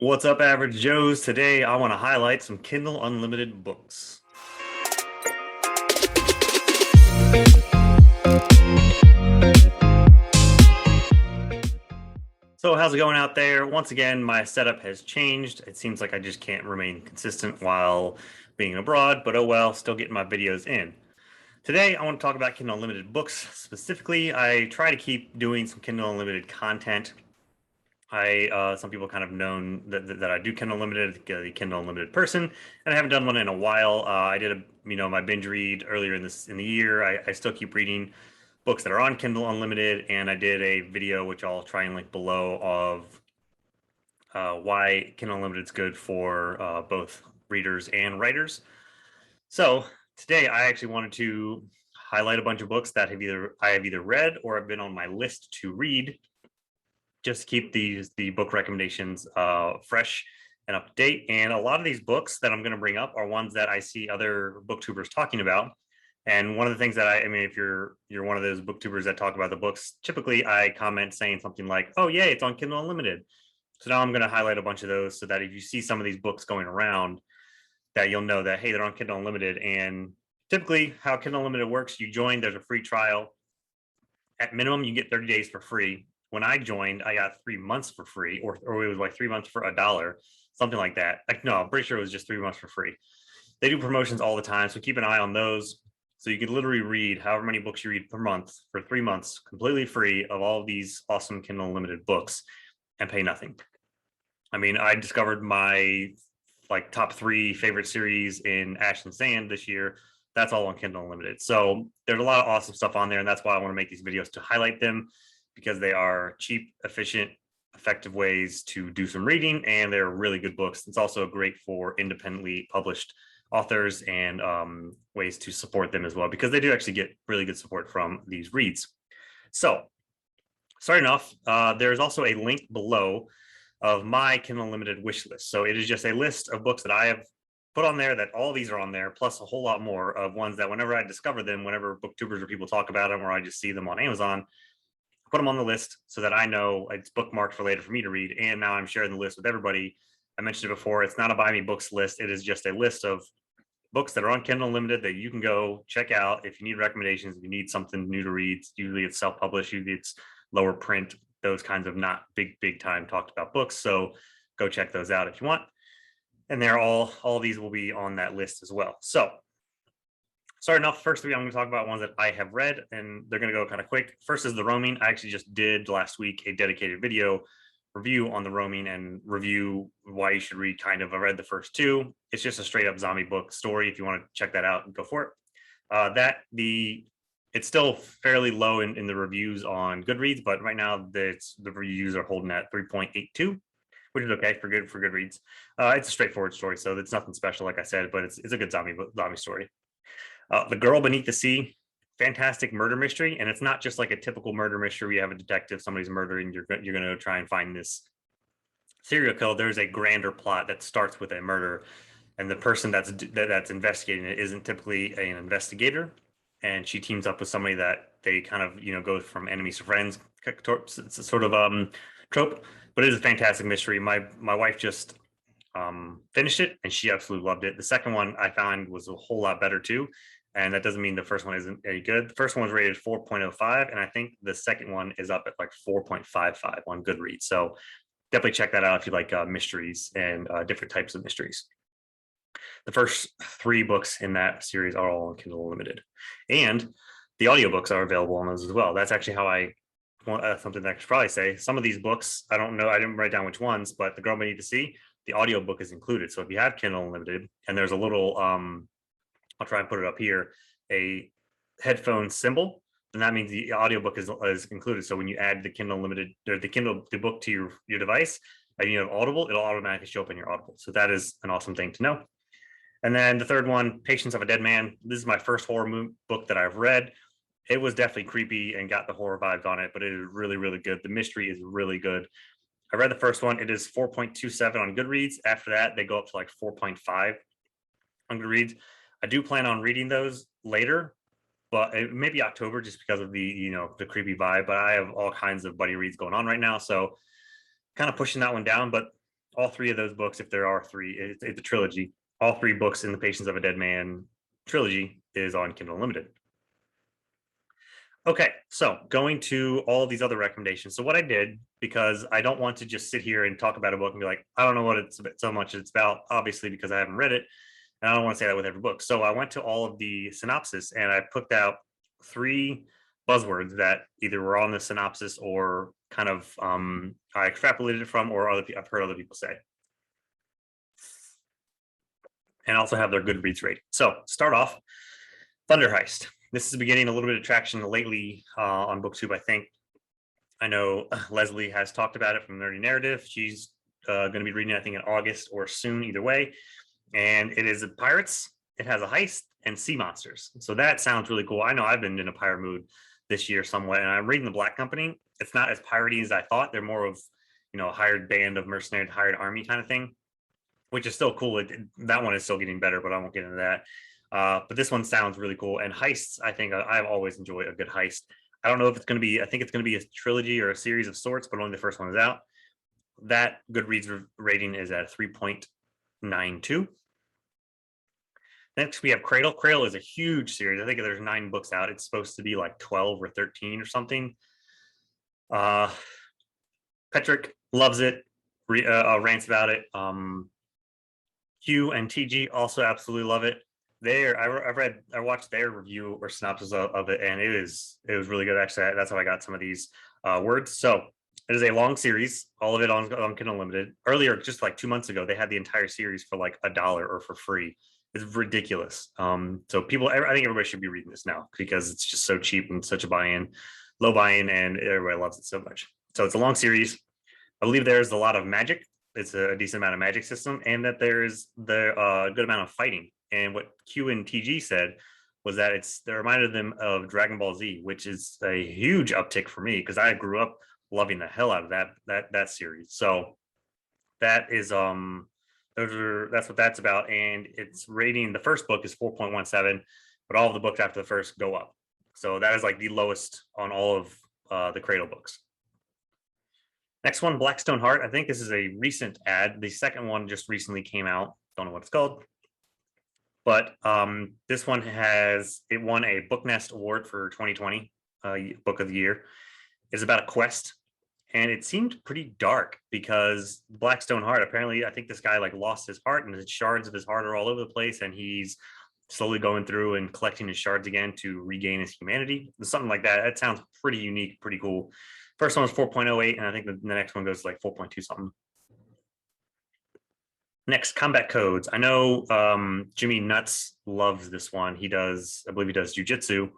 What's up, Average Joes? Today I want to highlight some Kindle Unlimited books. So, how's it going out there? Once again, my setup has changed. It seems like I just can't remain consistent while being abroad, but oh well, still getting my videos in. Today, I want to talk about Kindle Unlimited books. Specifically, I try to keep doing some Kindle Unlimited content. Some people kind of known that I do Kindle Unlimited, the Kindle Unlimited person, and I haven't done one in a while. I did my binge read earlier in the year. I still keep reading books that are on Kindle Unlimited, and I did a video which I'll try and link below of why Kindle Unlimited is good for both readers and writers. So today, I actually wanted to highlight a bunch of books that I have either read or have been on my list to read, just to keep the book recommendations fresh and up to date. And a lot of these books that I'm going to bring up are ones that I see other booktubers talking about. And one of the things that I mean, if you're one of those booktubers that talk about the books, typically I comment saying something like, "Oh yeah, it's on Kindle Unlimited." So now I'm going to highlight a bunch of those so that if you see some of these books going around, that you'll know that hey, they're on Kindle Unlimited. And typically, how Kindle Unlimited works, you join, there's a free trial. At minimum, you get 30 days for free. When I joined, I got 3 months for free, or it was like 3 months for $1, something like that. Like, no, I'm pretty sure it was just 3 months for free. They do promotions all the time, so keep an eye on those. So you could literally read however many books you read per month for 3 months, completely free of all of these awesome Kindle Unlimited books and pay nothing. I mean, I discovered my like top three favorite series in Ash and Sand this year. That's all on Kindle Unlimited. So there's a lot of awesome stuff on there, and that's why I want to make these videos to highlight them, because they are cheap, efficient, effective ways to do some reading, and they're really good books. It's also great for independently published authors and ways to support them as well, because they do actually get really good support from these reads. So starting off, there's also a link below of my Kindle Unlimited wish list. So it is just a list of books that I have put on there, that all these are on there, plus a whole lot more of ones that whenever I discover them, whenever booktubers or people talk about them, or I just see them on Amazon, I put them on the list so that I know it's bookmarked for later for me to read. And now I'm sharing the list with everybody. I mentioned it before, it's not a buy me books list. It is just a list of books that are on Kindle Unlimited that you can go check out if you need recommendations, if you need something new to read. Usually it's self-published, usually it's lower print, those kinds of not big time talked about books. So go check those out if you want. And they're all these will be on that list as well. So starting off, first three, I'm going to talk about ones that I have read, and they're going to go kind of quick. First is The Roaming. I actually just did last week a dedicated video review on The Roaming and review why you should read. Kind of, I read the first two. It's just a straight up zombie book story. If you want to check that out, go for it. It's still fairly low in the reviews on Goodreads, but right now the reviews are holding at 3.82, which is okay for Goodreads. It's a straightforward story, so it's nothing special, like I said, but it's a good zombie story. The Girl Beneath the Sea, fantastic murder mystery, and it's not just like a typical murder mystery where you have a detective, somebody's murdering, you're going to try and find this serial killer. There's a grander plot that starts with a murder, and the person that's investigating it isn't typically an investigator, and she teams up with somebody that they kind of go from enemies to friends. It's a sort of trope, but it is a fantastic mystery. My wife just finished it, and she absolutely loved it. The second one I found was a whole lot better too, and that doesn't mean the first one isn't any good. The first one was rated 4.05, and I think the second one is up at like 4.55 on Goodreads. So definitely check that out if you like mysteries and different types of mysteries. The first three books in that series are all on Kindle Unlimited, and the audiobooks are available on those as well. That's actually how I something that I should probably say. Some of these books, I don't know, I didn't write down which ones, but The Girl Beneath the Sea, the audiobook is included. So if you have Kindle Unlimited, and there's a little I'll try and put it up here, a headphone symbol, then that means the audiobook is included. So when you add the Kindle Unlimited or the book to your device, and you have Audible, it'll automatically show up in your Audible. So that is an awesome thing to know. And then the third one, Patience of a Dead Man. This is my first horror book that I've read. It was definitely creepy and got the horror vibes on it, but it is really, really good. The mystery is really good. I read the first one. It is 4.27 on Goodreads. After that, they go up to like 4.5 on Goodreads. I do plan on reading those later, but maybe October, just because of the creepy vibe. But I have all kinds of buddy reads going on right now, so kind of pushing that one down. But All three of those books, if there are three, it's a trilogy. All three books in the Patience of a Dead Man trilogy is on Kindle Unlimited. Okay, so going to all of these other recommendations. So what I did, because I don't want to just sit here and talk about a book and be like, I don't know what it's about, so much it's about, obviously, because I haven't read it. And I don't want to say that with every book. So I went to all of the synopsis and I picked out three buzzwords that either were on the synopsis or kind of I extrapolated it from, or I've heard other people say. And also have their Goodreads rating. So start off, Thunderheist. This is beginning a little bit of traction lately on BookTube, I think. I know Leslie has talked about it from Nerdy Narrative. She's going to be reading it, I think, in August or soon, either way. And it is pirates. It has a heist and sea monsters. So that sounds really cool. I know I've been in a pirate mood this year somewhat, and I'm reading The Black Company. It's not as piratey as I thought. They're more of, a hired band of mercenary, hired army kind of thing, which is still cool. That one is still getting better, but I won't get into that. But this one sounds really cool. And heists, I think I've always enjoyed a good heist. I don't know if it's going to be, I think it's going to be a trilogy or a series of sorts, but only the first one is out. That Goodreads rating is at 3.92. Next, we have Cradle. Cradle is a huge series. I think there's 9 books out. It's supposed to be like 12 or 13 or something. Patrick loves it, rants about it. Q and TG also absolutely love it. I watched their review or synopsis of it, and it was really good. Actually, that's how I got some of these words. So it is a long series, all of it on Kindle Unlimited. Earlier, just like 2 months ago, they had the entire series for like $1 or for free. It's ridiculous. So I think everybody should be reading this now because it's just so cheap and such a low buy-in, and everybody loves it so much. So it's a long series. I believe there's a lot of magic. It's a decent amount of magic system, and that there's the good amount of fighting. And what Q and TG said was that they reminded them of Dragon Ball Z, which is a huge uptick for me because I grew up loving the hell out of that series. So that is that's what that's about. And it's rating, the first book is 4.17, but all of the books after the first go up. So that is like the lowest on all of the Cradle books. Next one, Blackstone Heart. I think this is a recent ad. The second one just recently came out. Don't know what it's called. But this one it won a Book Nest Award for 2020, Book of the Year. It's about a quest. And it seemed pretty dark because Blackstone Heart, apparently, I think this guy like lost his heart and the shards of his heart are all over the place. And he's slowly going through and collecting his shards again to regain his humanity. Something like that. That sounds pretty unique, pretty cool. First one was 4.08, and I think the next one goes to like 4.2 something. Next, Combat Codes. I know Jimmy Nuts loves this one. I believe he does jujitsu,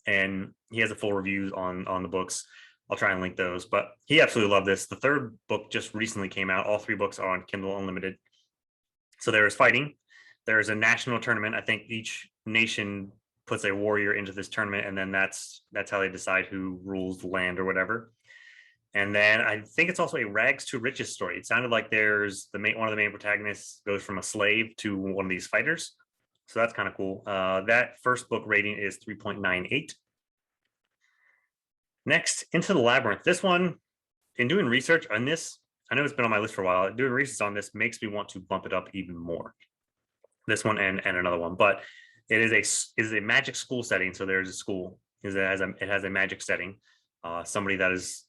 and he has a full review on the books. I'll try and link those, but he absolutely loved this. The third book just recently came out. All 3 books are on Kindle Unlimited. So there is fighting. There is a national tournament. I think each nation puts a warrior into this tournament, and then that's how they decide who rules the land or whatever. And then I think it's also a rags to riches story. It sounded like there's one of the main protagonists goes from a slave to one of these fighters. So that's kind of cool. That first book rating is 3.98. Next, Into the Labyrinth. This one, in doing research on this, I know it's been on my list for a while. Doing research on this makes me want to bump it up even more. This one and another one, but it is a magic school setting. So there's a school. It has a magic setting. Somebody that is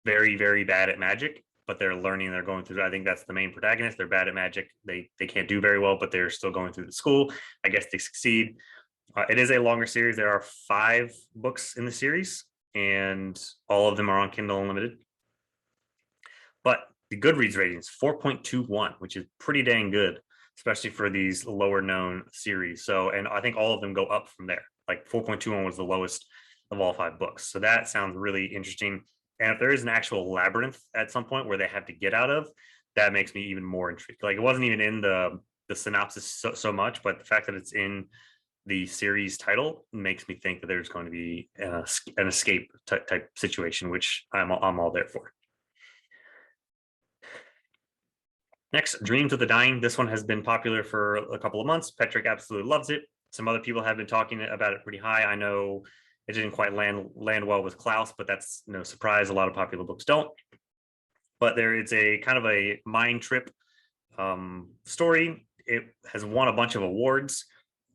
very, very bad at magic, but they're learning. They're going through. I think that's the main protagonist. They're bad at magic. They can't do very well, but they're still going through the school. I guess they succeed. It is a longer series. There are 5 books in the series, and all of them are on Kindle Unlimited. But the Goodreads rating is 4.21, which is pretty dang good, especially for these lower known series. So, and I think all of them go up from there. Like 4.21 was the lowest of all 5 books. So that sounds really interesting. And if there is an actual labyrinth at some point where they have to get out of, that makes me even more intrigued. Like it wasn't even in the synopsis so much, but the fact that it's in the series title makes me think that there's going to be an escape type situation, which I'm all there for. Next, Dreams of the Dying. This one has been popular for a couple of months. Patrick absolutely loves it. Some other people have been talking about it pretty high. I know it didn't quite land well with Klaus, but that's no surprise. A lot of popular books don't. but there is a kind of a mind trip story. It has won a bunch of awards,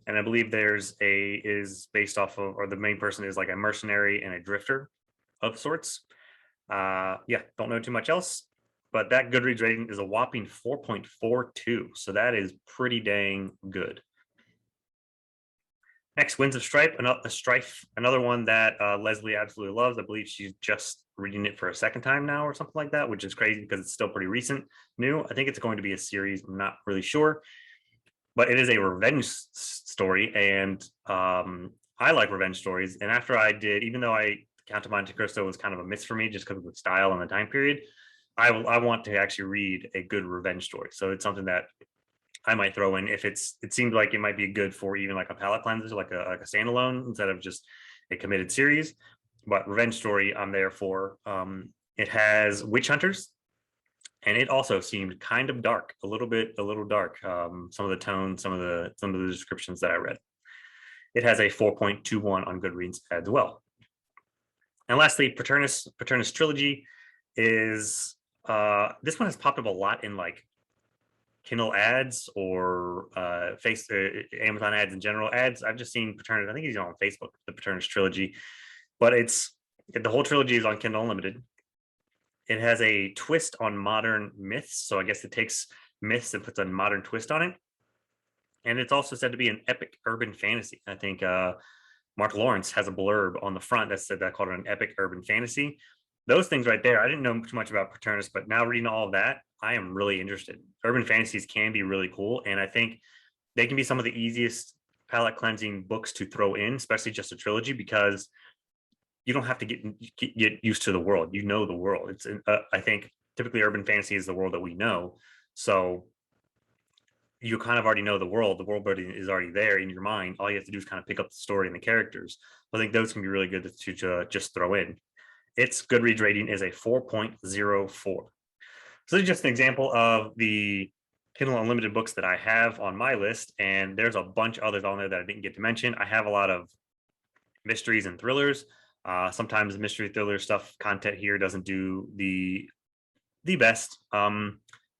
and I believe is based off of, or the main person is like a mercenary and a drifter of sorts. Yeah, don't know too much else, but that Goodreads rating is a whopping 4.42, so that is pretty dang good. Next, Winds of Strife, another one that Leslie absolutely loves. I believe she's just reading it for a second time now or something like that, which is crazy because it's still pretty recent, new. I think it's going to be a series. I'm not really sure, but it is a revenge story, and I like revenge stories. And after I did, even though Count of Monte Cristo was kind of a miss for me just because of the style and the time period, I want to actually read a good revenge story. So it's something that I might throw in if it seems like it might be good for even like a palate cleanser, like a standalone instead of just a committed series. But revenge story, I'm there for. It has witch hunters, and it also seemed kind of dark, a little dark. Some of the tones, some of the descriptions that I read. It has a 4.21 on Goodreads as well. And lastly, Paternus trilogy is this one has popped up a lot in like Kindle ads or Amazon ads in general ads. I've just seen Paternus. I think he's on Facebook, the Paternus trilogy, but the whole trilogy is on Kindle Unlimited. It has a twist on modern myths, so I guess it takes myths and puts a modern twist on it. And it's also said to be an epic urban fantasy. I think Mark Lawrence has a blurb on the front that said that called it an epic urban fantasy. Those things right there, I didn't know too much about Paternus, but now reading all of that, I am really interested. Urban fantasies can be really cool, and I think they can be some of the easiest palate cleansing books to throw in, especially just a trilogy, because you don't have to get used to the world. You know the world. I think typically urban fantasy is the world that we know, so you kind of already know the world. The world is already there in your mind. All you have to do is kind of pick up the story and the characters. I think those can be really good to just throw in. Its Goodreads rating is a 4.04. So this is just an example of the Kindle Unlimited books that I have on my list, and there's a bunch others on there that I didn't get to mention. I have a lot of mysteries and thrillers. Sometimes the mystery thriller stuff content here doesn't do the best. I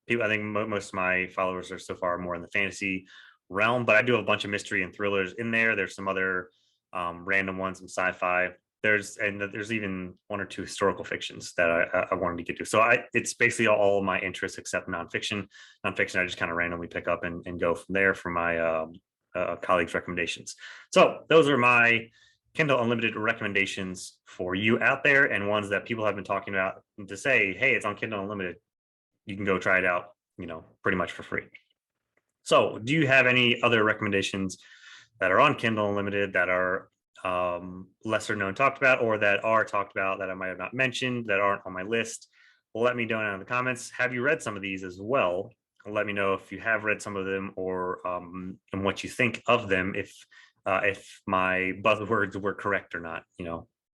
think most of my followers are so far more in the fantasy realm, but I do have a bunch of mystery and thrillers in there. There's some other random ones, some sci-fi. There's even one or two historical fictions that I wanted to get to. So it's basically all my interests except nonfiction. Nonfiction I just kind of randomly pick up and go from there for my colleagues' recommendations. So those are my Kindle Unlimited recommendations for you out there, and ones that people have been talking about to say, hey, it's on Kindle Unlimited. You can go try it out, pretty much for free. So do you have any other recommendations that are on Kindle Unlimited that are lesser known talked about, or that are talked about that I might have not mentioned, that aren't on my list? Let me know in the comments. Have you read some of these as well? Let me know if you have read some of them, or and what you think of them, if my buzzwords were correct or not,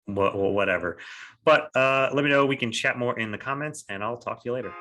whatever. But let me know. We can chat more in the comments, and I'll talk to you later.